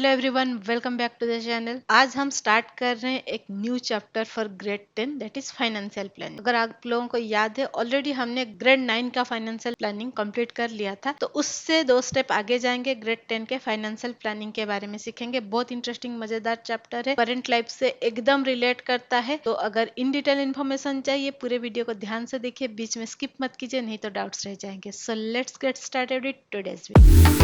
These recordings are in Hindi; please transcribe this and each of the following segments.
Hello everyone, welcome back to the channel. आज हम स्टार्ट कर रहे हैं एक new chapter for grade 10 that is financial planning. अगर आप लोगों को याद है, ऑलरेडी हमने ग्रेड 9 का फाइनेंशियल प्लानिंग कंप्लीट कर लिया था, तो उससे 2 स्टेप आगे जाएंगे। ग्रेड 10 के फाइनेंशियल प्लानिंग के बारे में सीखेंगे। बहुत इंटरेस्टिंग मजेदार चैप्टर है, करंट लाइफ से एकदम रिलेट करता है। तो अगर इन डिटेल इन्फॉर्मेशन चाहिए, पूरे वीडियो को ध्यान से देखिए, बीच में स्किप मत कीजिए, नहीं तो डाउट्स रह जाएंगे। So let's get started with today's video.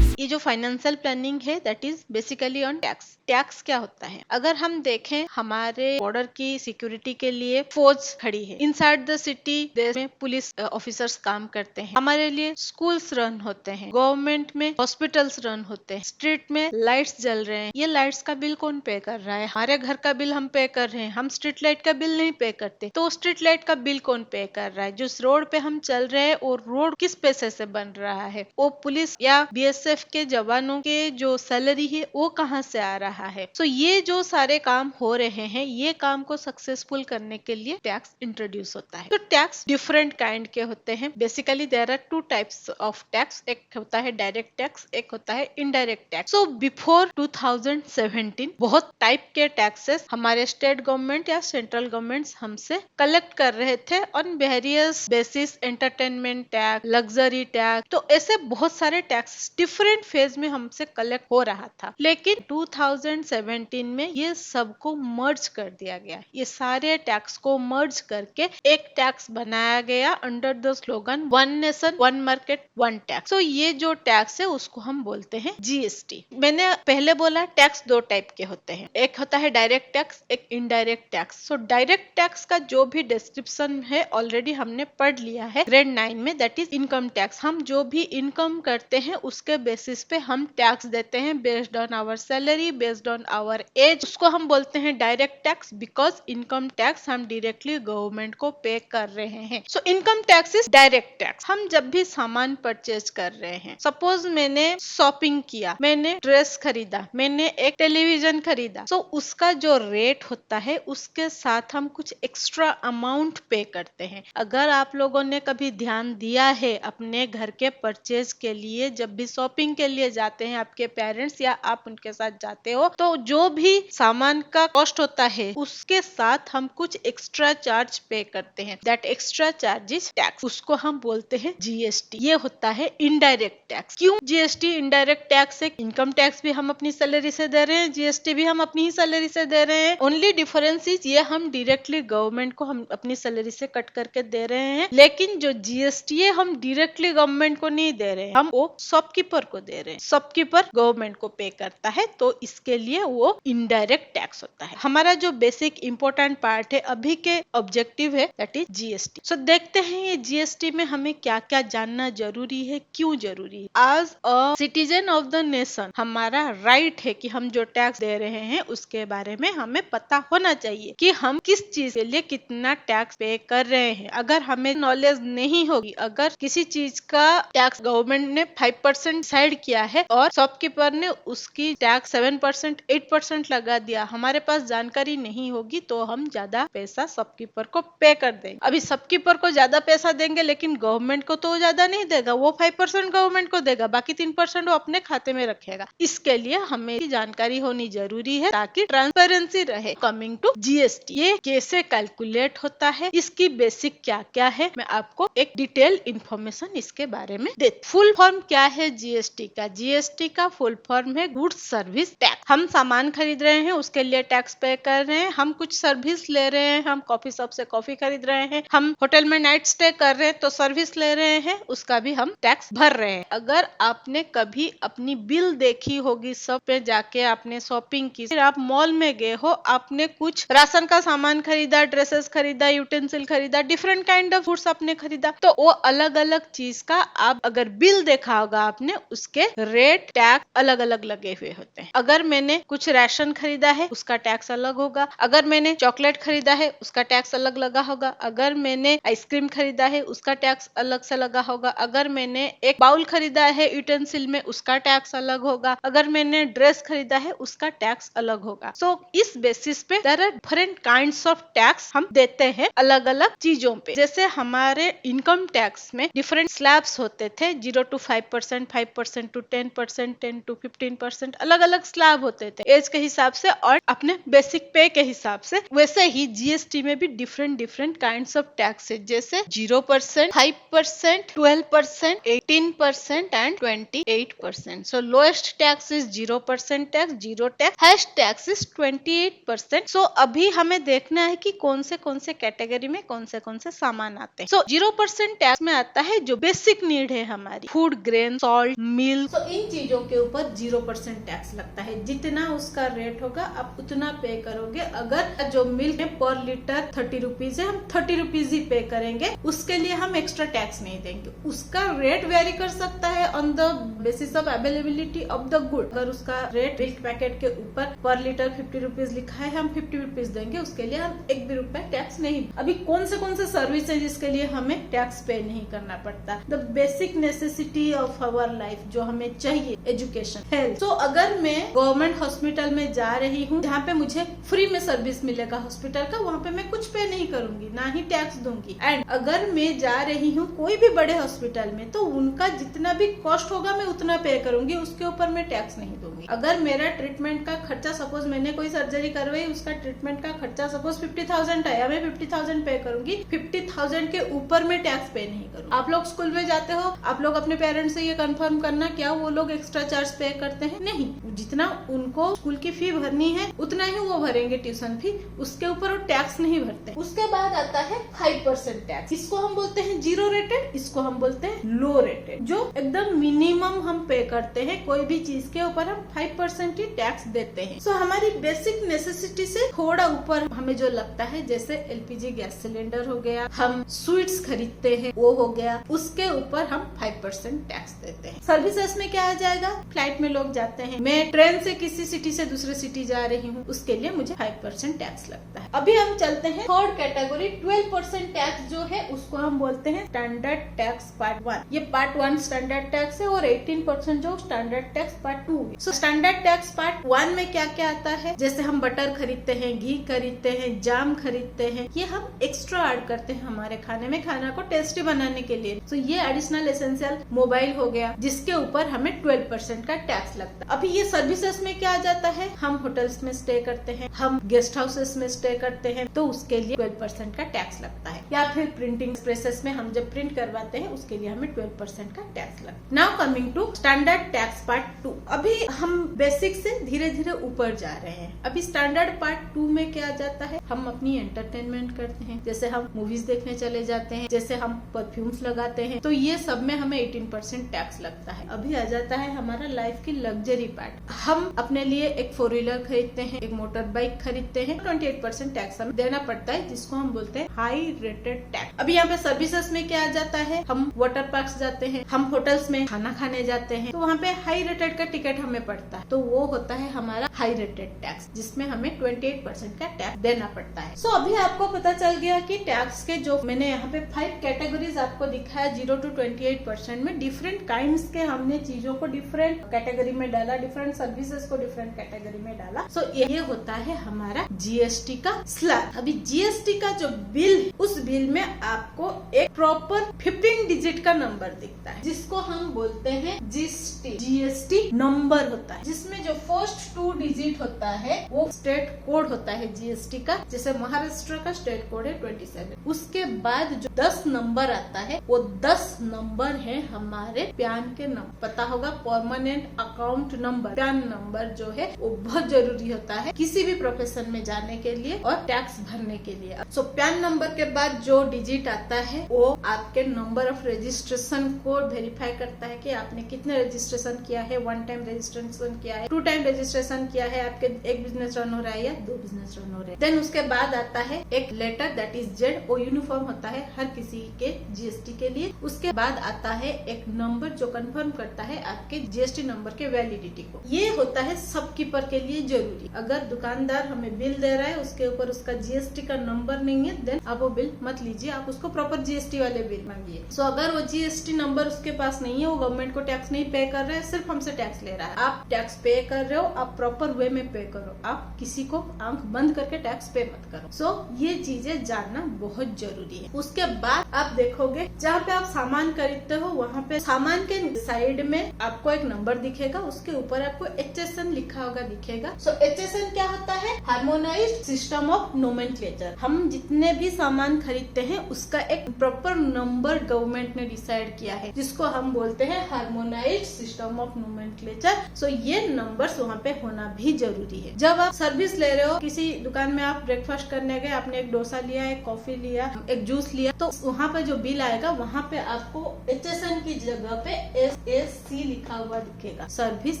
ये जो फाइनेंशियल प्लानिंग है that is basically on tax. Tax क्या होता है? अगर हम देखें, हमारे बॉर्डर की सिक्योरिटी के लिए फौज खड़ी है। इनसाइड द सिटी देश में पुलिस ऑफिसर्स काम करते हैं। हमारे लिए स्कूल्स रन होते हैं, गवर्नमेंट में हॉस्पिटल्स रन होते हैं, स्ट्रीट में लाइट्स जल रहे हैं। ये लाइट्स का बिल कौन पे कर रहा है? हमारे घर का बिल हम पे कर रहे हैं, हम स्ट्रीट लाइट का बिल नहीं पे करते। तो स्ट्रीट लाइट का बिल कौन पे कर रहा है? जो रोड पे हम चल रहे हैं, और रोड किस पैसे से बन रहा है? वो पुलिस या बीएसएफ के जवानों के जो सैलरी है वो कहाँ से आ रहा है? सो ये जो सारे काम हो रहे हैं, ये काम को सक्सेसफुल करने के लिए टैक्स इंट्रोड्यूस होता है। तो टैक्स डिफरेंट काइंड के होते हैं। Basically there are 2 types of tax. एक होता है डायरेक्ट टैक्स, एक होता है इनडायरेक्ट टैक्स। सो बिफोर 2017 बहुत टाइप के टैक्सेस हमारे स्टेट गवर्नमेंट या सेंट्रल गवर्नमेंट हमसे कलेक्ट कर रहे थे on various basis. Entertainment tax, luxury tax, तो ऐसे बहुत सारे टैक्स डिफरेंट फेज में हमसे कलेक्ट हो रहा था। लेकिन 2017 में ये सबको मर्ज कर दिया गया। ये सारे टैक्स को मर्ज करके एक टैक्स बनाया गया under the slogan one nation one market one tax. तो ये जो टैक्स है उसको हम बोलते हैं जीएसटी। मैंने पहले बोला टैक्स 2 टाइप के होते हैं, एक होता है डायरेक्ट टैक्स, एक indirect tax. So direct tax का जो भी डिस्क्रिप्शन है ऑलरेडी हमने पढ़ लिया है ग्रेड 9 में, दैट इज इनकम टैक्स। हम जो भी इनकम करते हैं उसके बेसिस पे हम टैक्स देते हैं, based on our salary, based on our age. उसको हम बोलते हैं direct tax, because income tax हम डायरेक्टली गवर्नमेंट को पे कर रहे हैं। So income tax is direct tax. हम जब भी सामान परचेज कर रहे हैं, सपोज मैंने शॉपिंग किया, मैंने ड्रेस खरीदा, मैंने एक टेलीविजन खरीदा, सो उसका जो रेट होता है उसके साथ हम कुछ एक्स्ट्रा अमाउंट पे करते हैं। अगर आप लोगों ने कभी ध्यान दिया है अपने घर के परचेज के लिए, जब भी शॉपिंग के लिए जाते हैं आपके पेरेंट्स या आप उनके साथ जाते हो, तो जो भी सामान का कॉस्ट होता है उसके साथ हम कुछ एक्स्ट्रा चार्ज पे करते हैं। That extra charge is tax. उसको हम बोलते हैं जीएसटी। ये होता है इनडायरेक्ट टैक्स। क्यों जीएसटी इनडायरेक्ट टैक्स है? इनकम टैक्स भी हम अपनी सैलरी से दे रहे हैं, जीएसटी भी हम अपनी ही सैलरी से दे रहे हैं। ओनली डिफरेंस इज ये हम डायरेक्टली गवर्नमेंट को हम अपनी सैलरी से कट करके दे रहे हैं। लेकिन जो जीएसटी है हम डायरेक्टली गवर्नमेंट को नहीं दे रहे हैं, हम वो शॉपकीपर को दे रहे हैं। शॉपकीपर गवर्नमेंट को पे करता है, तो इसके लिए वो इनडायरेक्ट टैक्स होता है। हमारा जो बेसिक इंपॉर्टेंट पार्ट है अभी के ऑब्जेक्टिव है दैट इज जीएसटी। सो देखते हैं ये जीएसटी में हमें क्या क्या जानना जरूरी है, क्यों जरूरी है। As a citizen of the nation हमारा राइट है कि हम जो टैक्स दे रहे हैं उसके बारे में हमें पता होना चाहिए कि हम किस चीज के लिए कितना टैक्स पे कर रहे हैं। अगर हमें नॉलेज नहीं होगी, अगर किसी चीज का टैक्स गवर्नमेंट ने 5% साइड किया है और शॉपकीपर ने उसकी टैक्स 7% 8% लगा दिया, हमारे पास जानकारी नहीं होगी, तो हम ज्यादा पैसा शॉपकीपर को पे कर देंगे। अभी शॉपकीपर को ज्यादा पैसा देंगे लेकिन गवर्नमेंट को तो ज्यादा नहीं देगा, वो 5% गवर्नमेंट को देगा, बाकी 3% वो अपने खाते में रखेगा। इसके लिए हमें जानकारी होनी जरूरी है ताकि ट्रांसपेरेंसी रहे। कमिंग टू जीएसटी, ये कैसे कैलकुलेट होता है, इसकी बेसिक क्या क्या है, मैं आपको एक डिटेल इंफॉर्मेशन इसके बारे में देती। फुल फॉर्म क्या है जीएसटी का? जीएसटी का फुल फॉर्म है गुड्स सर्विस टैक्स। हम सामान खरीद रहे हैं उसके लिए टैक्स पे कर रहे हैं, हम कुछ सर्विस ले रहे हैं, हम कॉफी शॉप से कॉफी खरीद रहे हैं, हम होटल में नाइट स्टे कर रहे हैं तो सर्विस ले रहे हैं, उसका भी हम टैक्स भर रहे हैं। अगर आपने कभी अपनी बिल देखी होगी, सब पे जाके आपने शॉपिंग की, फिर आप मॉल में गए हो, आपने कुछ राशन का सामान खरीदा, ड्रेसेस खरीदा, यूटेंसिल खरीदा, डिफरेंट काइंड ऑफ फूड्स आपने खरीदा, तो वो अलग अलग चीज का आप अगर बिल देखा होगा आपने, उसके रेट टैक्स अलग अलग लगे हुए होते हैं। अगर मैंने कुछ राशन खरीदा है उसका टैक्स अलग होगा, अगर मैंने चॉकलेट खरीदा है उसका टैक्स अलग लगा होगा, अगर मैंने आइसक्रीम खरीदा है उसका टैक्स अलग से लगा होगा, अगर मैंने एक बाउल खरीदा है यूटेंसिल में उसका टैक्स अलग होगा, अगर मैंने ड्रेस खरीदा है उसका टैक्स अलग होगा। सो इस बेसिस पे there are different kinds of tax हम देते हैं अलग अलग चीजों पे। जैसे हमारे इनकम टैक्स में डिफरेंट स्लैब्स होते थे, 0 to 5%, 5% to 10%, 10 to 15%, अलग अलग स्लैब होते थे एज के हिसाब से और अपने बेसिक पे के हिसाब से। वैसे ही जीएसटी में भी different different kinds of tax है, जैसे 0%, 5%, 12%, 18% and 28%। So lowest tax is 0% tax, zero tax, highest tax is 28%। सो अभी हमें देखना है कि कौन से कैटेगरी में कौन से सामान आते हैं। सो 0% टैक्स में आता है जो बेसिक नीड है हमारी, फूड, ग्रेन, सॉल्ट, मिल्क। सो इन चीजों के ऊपर 0% टैक्स लगता है। जितना उसका रेट होगा आप उतना पे करोगे। अगर जो मिल्क है पर लीटर 30 रुपीज है, हम 30 रुपीज ही पे करेंगे, उसके लिए हम एक्स्ट्रा टैक्स नहीं देंगे। उसका रेट वेरी कर सकता है on the basis of availability of the good. अगर उसका रेट मिल्क पैकेट के ऊपर पर लीटर 50 रुपीज लिखा है, हम 50 रुपीज देंगे, उसके लिए हम 1 भी रुपए टैक्स नहीं। अभी कौन से सर्विस है जिसके लिए हमें टैक्स पे नहीं करना पड़ता? The basic necessity of our life जो हमें चाहिए, एजुकेशन, हेल्थ। तो अगर मैं गवर्नमेंट हॉस्पिटल में जा रही हूँ जहाँ पे मुझे फ्री में सर्विस मिलेगा हॉस्पिटल का, वहाँ पे मैं कुछ पे नहीं करूंगी, ना ही टैक्स दूंगी। एंड अगर मैं जा रही हूँ कोई भी बड़े हॉस्पिटल में, तो उनका जितना भी कॉस्ट होगा मैं उतना पे करूंगी, उसके ऊपर मैं टैक्स नहीं दूंगी। अगर मेरा ट्रीटमेंट का खर्चा, सपोज मैंने कोई सर्जरी करवाई, उसका ट्रीटमेंट का खर्चा सपोज 50,000 है, मैं 50,000 पे करूंगी, 50,000 के ऊपर मैं टैक्स पे नहीं करूंगी। आप लोग स्कूल में जाते हो, आप लोग अपने पेरेंट्स से ये कंफर्म करना क्या वो लोग एक्स्ट्रा चार्ज पे करते हैं? नहीं, जितना उनको स्कूल की फी भरनी है उतना ही वो भरेंगे ट्यूशन फी, उसके ऊपर वो टैक्स नहीं भरते। उसके बाद आता है 5% टैक्स। इसको हम बोलते हैं जीरो रेटेड, इसको हम बोलते हैं लो रेटेड, जो एकदम मिनिमम हम पे करते हैं। कोई भी चीज के ऊपर हम 5% ही टैक्स देते हैं। सो हमारी बेसिक नेसेसिटी से थोड़ा ऊपर हमें जो लगता है, जैसे एलपीजी गैस सिलेंडर हो गया, हम स्वीट्स खरीदते हैं वो हो गया, उसके ऊपर हम 5% टैक्स देते हैं। सर्विसेज में क्या आ जाएगा? फ्लाइट में लोग जाते हैं, मैं ट्रेन से किसी सिटी से दूसरे सिटी जा रही हूँ, उसके लिए मुझे 5% टैक्स लगता है। अभी हम चलते हैं थर्ड कैटेगरी, 12% टैक्स जो है उसको हम बोलते हैं स्टैंडर्ड टैक्स पार्ट 1। ये पार्ट 1 स्टैंडर्ड टैक्स है और 18% जो स्टैंडर्ड टैक्स पार्ट 2 है। सो स्टैंडर्ड टैक्स पार्ट 1 में क्या क्या आता है? जैसे हम बटर खरीदते हैं, घी खरीदते हैं, जाम खरीदते हैं, ये हम एक्स्ट्रा ऐड करते हैं हमारे खाने में, खाना को टेस्टी बनाने के लिए। सो ये एडिशनल एसेंशियल मोबाइल हो गया, जिसके ऊपर हमें 12% का टैक्स लगता है। अभी ये सर्विसेज में क्या आ जाता है? हम होटल्स में स्टे करते हैं, हम गेस्ट हाउसेस में स्टे करते हैं, तो उसके लिए 12% का टैक्स लगता है। या फिर प्रिंटिंग प्रेसेस में हम जब प्रिंट करवाते हैं उसके लिए हमें 12% का टैक्स लगता है। Now coming to standard tax part 2। अभी हम बेसिक से धीरे धीरे ऊपर जा रहे हैं। अभी स्टैंडर्ड पार्ट 2 में क्या आ जाता है? हम अपनी एंटरटेनमेंट करते हैं, जैसे हम मूवीज देखने चले जाते हैं, जैसे हम परफ्यूम्स लगाते हैं, तो ये सब में हमें 18% टैक्स लगता है। अभी आ जाता है हमारा लाइफ की लग्जरी पार्ट। हम अपने लिए एक 4 व्हीलर खरीदते हैं, एक मोटर बाइक खरीदते हैं, 28% टैक्स हमें देना पड़ता है, जिसको हम बोलते हैं हाई रेटेड टैक्स। अभी यहाँ पे सर्विसेज में क्या आ जाता है? हम वाटर पार्क जाते हैं, हम होटल्स में खाना खाने जाते हैं, तो वहाँ पे हाई रेटेड का टिकट हमें पड़ता है, तो वो होता है हमारा हाई रेटेड टैक्स, जिसमें हमें 28% का टैक्स देना पड़ता है। सो अभी आपको पता चल गया कि टैक्स के जो मैंने यहाँ पे 5 कैटेगरीज आपको दिखाया, 0 to 28% में डिफरेंट काइंड्स के हमने चीजों को डिफरेंट कैटेगरी में डाला, डिफरेंट सर्विसेज को डिफरेंट कैटेगरी में डाला। सो ये होता है हमारा जीएसटी का स्लैब। अभी जीएसटी का जो बिल, उस बिल में आपको एक प्रॉपर 15 डिजिट का नंबर दिखता है, जिसको हम बोलते हैं जीएसटी। जीएसटी नंबर होता है, जिसमें जो फर्स्ट 2 डिजिट होता है वो स्टेट कोड होता है जीएसटी का। जैसे महाराष्ट्र का स्टेट कोड है 27। उसके बाद जो 10 नंबर आता है, वो 10 नंबर है हमारे पैन के नंबर। पता होगा, permanent account number, pan number जो है वो बहुत जरूरी होता है किसी भी प्रोफेशन में जाने के लिए और टैक्स भरने के लिए। सो पैन नंबर के बाद जो डिजिट आता है वो आपके नंबर ऑफ रजिस्ट्रेशन को वेरीफाई करता है कि आपने कितने रजिस्ट्रेशन किया है, 1 टाइम रजिस्ट्रेशन किया है, 2 टाइम रजिस्ट्रेशन किया क्या है, आपके एक बिजनेस रन हो रहा है या 2 बिजनेस रन हो रहे हैं। देन उसके बाद आता है एक लेटर दैट इज जेड, वो यूनिफॉर्म होता है हर किसी के जीएसटी के लिए। उसके बाद आता है एक नंबर जो कंफर्म करता है आपके जीएसटी नंबर के वैलिडिटी को। ये होता है सब कीपर के लिए जरूरी। अगर दुकानदार हमें बिल दे रहा है, उसके ऊपर उसका जीएसटी का नंबर नहीं है, देन आप वो बिल मत लीजिए, आप उसको प्रॉपर जीएसटी वाले बिल मांगिए। सो अगर वो जीएसटी नंबर उसके पास नहीं है, वो गवर्नमेंट को टैक्स नहीं पे कर रहा है, सिर्फ हमसे टैक्स ले रहा है, आप टैक्स पे कर रहे हो, आप प्रॉपर वे में पे करो, आप किसी को आंख बंद करके टैक्स पे मत करो। सो ये चीजें जानना बहुत जरूरी है। उसके बाद आप देखोगे जहाँ पे आप सामान खरीदते हो, वहाँ पे सामान के साइड में आपको एक नंबर दिखेगा, उसके ऊपर आपको HSN लिखा होगा दिखेगा। सो HSN क्या होता है? Harmonised system of nomenclature. हम जितने भी सामान खरीदते हैं उसका एक प्रॉपर नंबर गवर्नमेंट ने डिसाइड किया है, जिसको हम बोलते हैं हार्मोनाइज्ड सिस्टम ऑफ नोमेनक्लेचर। सो ये नंबर्स वहाँ पे होना भी जरूरी है। जब आप सर्विस ले रहे हो, किसी दुकान में आप ब्रेकफास्ट करने गए, आपने एक डोसा लिया, एक कॉफी लिया, एक जूस लिया, तो वहाँ पे जो बिल आएगा वहाँ पे आपको HSN की जगह पे SAC लिखा हुआ दिखेगा, सर्विस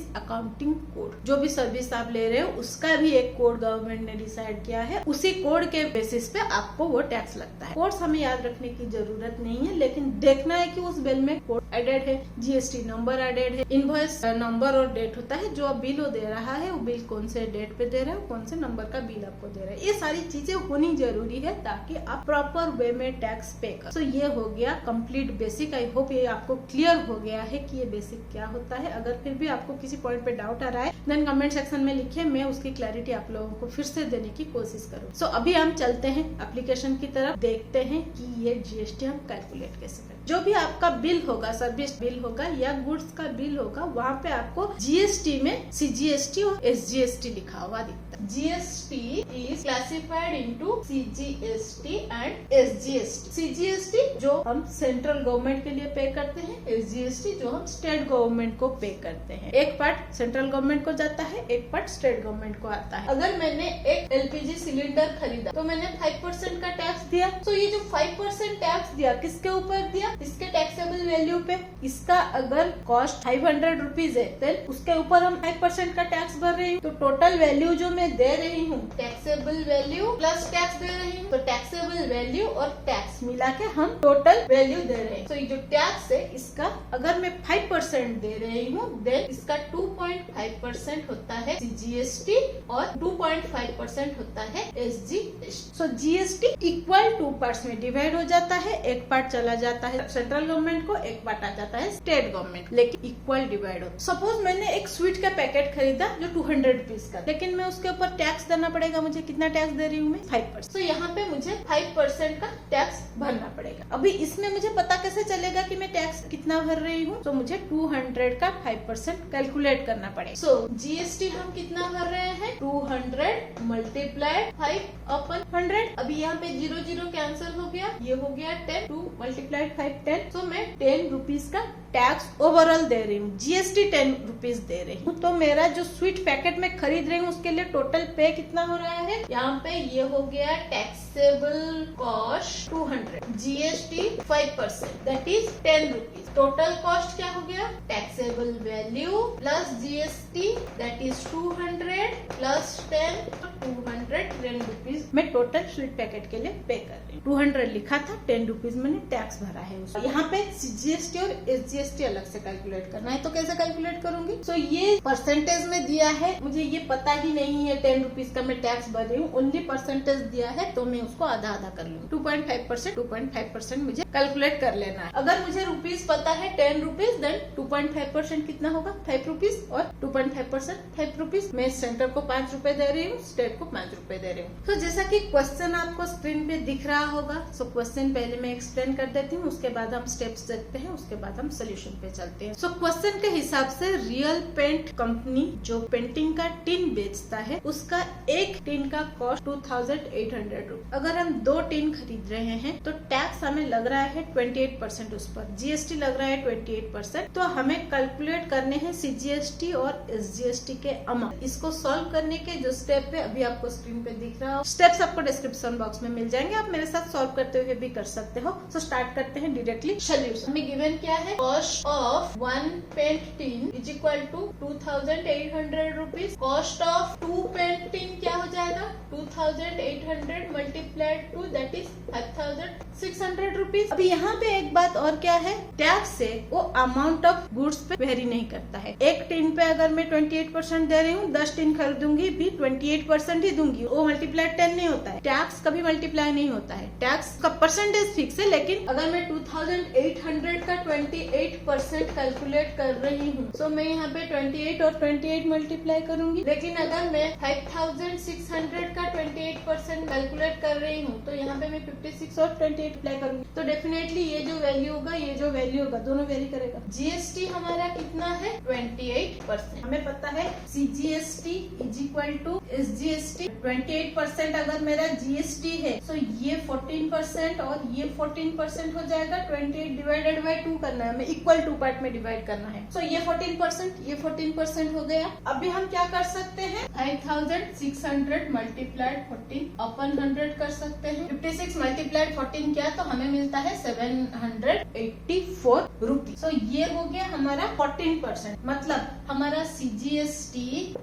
अकाउंटिंग कोड। जो भी सर्विस आप ले रहे हो उसका भी एक कोड गवर्नमेंट ने डिसाइड किया है, उसी कोड के बेसिस पे आपको वो टैक्स लगता है। कोड्स हमें याद रखने की जरूरत नहीं है, लेकिन देखना है कि उस बिल में कोड एडेड है, जीएसटी नंबर एडेड है, इनवॉइस नंबर और डेट होता है, जो बिल वो दे रहा है वो बिल कौन से डेट पे दे रहा है, कौन से नंबर का बिल आपको दे रहा है, ये सारी चीजें होनी जरूरी है ताकि आप प्रॉपर वे में टैक्स पे कर। तो ये हो गया कंप्लीट बेसिक। आई होप ये आपको क्लियर हो गया है कि ये बेसिक क्या होता है। अगर फिर भी आपको किसी पॉइंट पे डाउट आ रहा है, देन कमेंट सेक्शन में लिखिए, मैं उसकी क्लैरिटी आप लोगों को फिर से देने की कोशिश करूँ। सो अभी हम चलते हैं एप्लीकेशन की तरफ, देखते हैं कि ये जीएसटी हम कैलकुलेट कैसे करें। जो भी आपका बिल होगा, सर्विस बिल होगा या गुड्स का बिल होगा, वहाँ पे आपको जीएसटी में CGST और SGST लिखा हुआ दिखता है। GST is classified into CGST and SGST। CGST जो हम सेंट्रल गवर्नमेंट के लिए पे करते हैं, SGST जो हम स्टेट गवर्नमेंट को पे करते हैं। एक पार्ट सेंट्रल गवर्नमेंट को जाता है, एक पार्ट स्टेट गवर्नमेंट को आता है। अगर मैंने एक LPG सिलेंडर खरीदा तो मैंने 5% का टैक्स दिया। तो ये जो 5% टैक्स दिया किसके ऊपर दिया? इसके टैक्सेबल वैल्यू पे। इसका अगर कॉस्ट 500 रुपीज है, देन उसके ऊपर हम 5% का टैक्स भर रही हूँ। तो टोटल वैल्यू जो मैं दे रही हूँ, टैक्सेबल वैल्यू प्लस टैक्स दे रही हूँ, तो टैक्सेबल वैल्यू और टैक्स मिला के हम टोटल वैल्यू दे रहे हैं। तो ये जो टैक्स है इसका अगर मैं 5% दे रही हूँ, देन इसका 2.5% होता है CGST और 2.5% होता है SGST। सो GST इक्वल 2 पार्ट्स में डिवाइड हो जाता है। एक पार्ट चला जाता है सेंट्रल गवर्नमेंट को, एक पार्ट आ जाता है स्टेट गवर्नमेंट, लेकिन इक्वल डिवाइड हो। सपोज मैंने एक स्वीट का पैकेट खरीदा जो 200 रुपीज का, लेकिन मैं उसके ऊपर टैक्स देना पड़ेगा। मुझे कितना टैक्स दे रही हूँ मैं? 5%। तो यहाँ पे मुझे 5% का टैक्स भरना पड़ेगा। अभी इसमें मुझे पता कैसे चलेगा कि मैं टैक्स कितना भर रही हूँ? तो मुझे 200 का 5% कैलकुलेट करना पड़ेगा। सो GST हम कितना भर रहे हैं? 200 मल्टीप्लाइड 5/100। अभी यहाँ पे 0 कैंसिल हो गया, ये हो गया 10, 2 मल्टीप्लाइड 5 10। तो मैं 10 रुपीज का टैक्स ओवरऑल दे रही हूँ, GST 10 रुपीज दे रही हूँ। तो मेरा जो स्वीट पैकेट में खरीद रही हूँ उसके लिए टोटल पे कितना हो रहा है? यहाँ पे ये हो गया taxable cost 200, GST 5%, that is 10 rupees. Total cost क्या हो गया? Taxable value plus GST that is 200 plus 10, 210 rupees मैं टोटल स्वीट पैकेट के लिए पे कर रही हूँ। 200 लिखा था, 10 रुपीज मैंने टैक्स भरा है उसका। यहाँ पे GST और SGST अलग से कैलकुलेट करना है, तो कैसे कैलकुलेट करूंगी? सो ये परसेंटेज में दिया है, मुझे ये पता ही नहीं है 10 रुपीज का मैं टैक्स भर रही हूँ, ओनली परसेंटेज दिया है, तो मैं उसको आधा आधा कर लूंगी। 2.5% मुझे कैलकुलेट कर लेना है। अगर मुझे रुपीज पता है 10 रुपीज, देन 2.5% कितना होगा? 5 रुपीज और 2.5% 5 रुपीज। मैं सेंटर को 5 रुपए दे रही हूँ, स्टेट को 5 रुपए दे रही हूँ। तो जैसा कि क्वेश्चन आपको स्क्रीन पे दिख रहा होगा, सो क्वेश्चन पहले मैं एक्सप्लेन कर देती हूँ, उसके बाद हम स्टेप्स देखते हैं, उसके बाद हम सोल्यूशन पे चलते हैं। सो क्वेश्चन के हिसाब से रियल पेंट कंपनी जो पेंटिंग का टिन बेचता है, उसका एक टिन का कॉस्ट 2800 रुपए। अगर हम 2 टिन खरीद रहे हैं तो टैक्स हमें लग रहा है 28% उस पर, GST लग लग रहा है 28%। तो हमें कैलकुलेट करने हैं CGST और SGST के अमाउंट। इसको सॉल्व करने के जो स्टेप है अभी आपको स्क्रीन पे दिख रहा हो, स्टेप्स आपको डिस्क्रिप्शन बॉक्स में मिल जाएंगे, आप मेरे साथ सॉल्व करते हुए भी कर सकते हो। सो स्टार्ट करते हैं डायरेक्टली सोल्यूशन। हमें गिवन क्या है, cost of 1 paint tin is equal to 2800 rupees. Cost of 2 paint tin क्या हो जाएगा, 2800 multiplied two that is 5600 rupees. अभी यहाँ पे एक बात और क्या है, टैक्स से वो अमाउंट ऑफ गुड्स पे वेरी नहीं करता है। एक टिन पे अगर मैं 28% दे रही हूँ, 10 टिन खरीदूंगी भी 28% ही दूंगी, वो मल्टीप्लाइड 10 नहीं होता है। टैक्स कभी मल्टीप्लाई नहीं होता है, टैक्स का परसेंटेज फिक्स है। लेकिन अगर मैं 2800 का 28% कैलकुलेट कर रही हूँ, तो मैं यहाँ पे 28 और 28 मल्टीप्लाई करूंगी। लेकिन अगर मैं 5600 का 28% कैलकुलेट कर रही हूँ, तो यहाँ पे मैं 56 और 28 अप्लाई करूंगी। तो डेफिनेटली ये जो वैल्यू होगा, ये जो वैल्यू होगा, दोनों वेरी करेगा। GST हमारा कितना है, 28%। हमें पता है CGST is equal to SGST। 28% अगर मेरा GST है, तो ये 14% और ये 14% हो जाएगा। 28 डिवाइडेड बाई 2 करना है, हमें इक्वल 2 पार्ट में डिवाइड करना है। तो ये 14%, ये 14% हो गया। अभी हम क्या कर सकते हैं, 5600 मल्टीप्लाइड 14 अपन 100 कर सकते हैं। 56 मल्टीप्लाइड 14 क्या, तो हमें मिलता है 784 रुपीज। तो ये हो गया हमारा 14%। मतलब हमारा CGST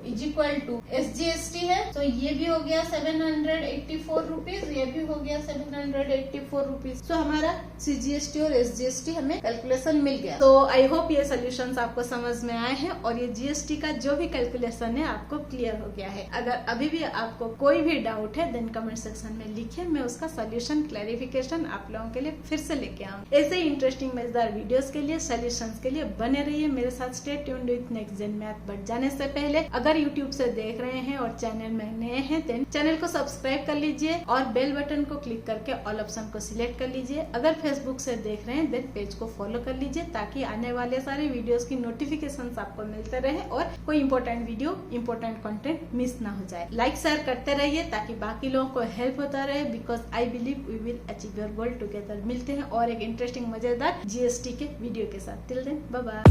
is equal to SGST है, तो ये भी हो गया 784 रुपीज, ये भी हो गया 784 रुपीज। तो हमारा CGST और SGST हमें कैलकुलेशन मिल गया। तो आई होप ये सोल्यूशन आपको समझ में आए हैं और ये GST का जो भी कैलकुलेशन है आपको क्लियर हो गया है। अगर अभी भी आपको कोई भी डाउट है, देन कमेंट सेक्शन में लिखिए, मैं उसका सोल्यूशन क्लैरिफिकेशन आप लोगों के लिए फिर से लेके आऊँ। ऐसे ही इंटरेस्टिंग मजेदार वीडियोस के लिए, सोल्यूशंस के लिए बने रहिए मेरे साथ। Stay tuned with next gen math. But जाने से पहले अगर यूट्यूब से देख रहे हैं और चैनल में नए हैं, देन चैनल को सब्सक्राइब कर लीजिए और बेल बटन को क्लिक करके ऑल ऑप्शन को सिलेक्ट कर लीजिए। अगर फेसबुक से देख रहे हैं, देन पेज को फॉलो कर लीजिए, ताकि आने वाले सारे वीडियोस की नोटिफिकेशन आपको मिलते रहे और कोई important video, important content miss ना हो जाए। लाइक शेयर करते रहिए ताकि बाकी लोगों को हेल्प होता रहे, because I believe we will achieve your goal together. मिलते हैं और एक इंटरेस्टिंग मजेदार GST के वीडियो के साथ। Till then bye bye.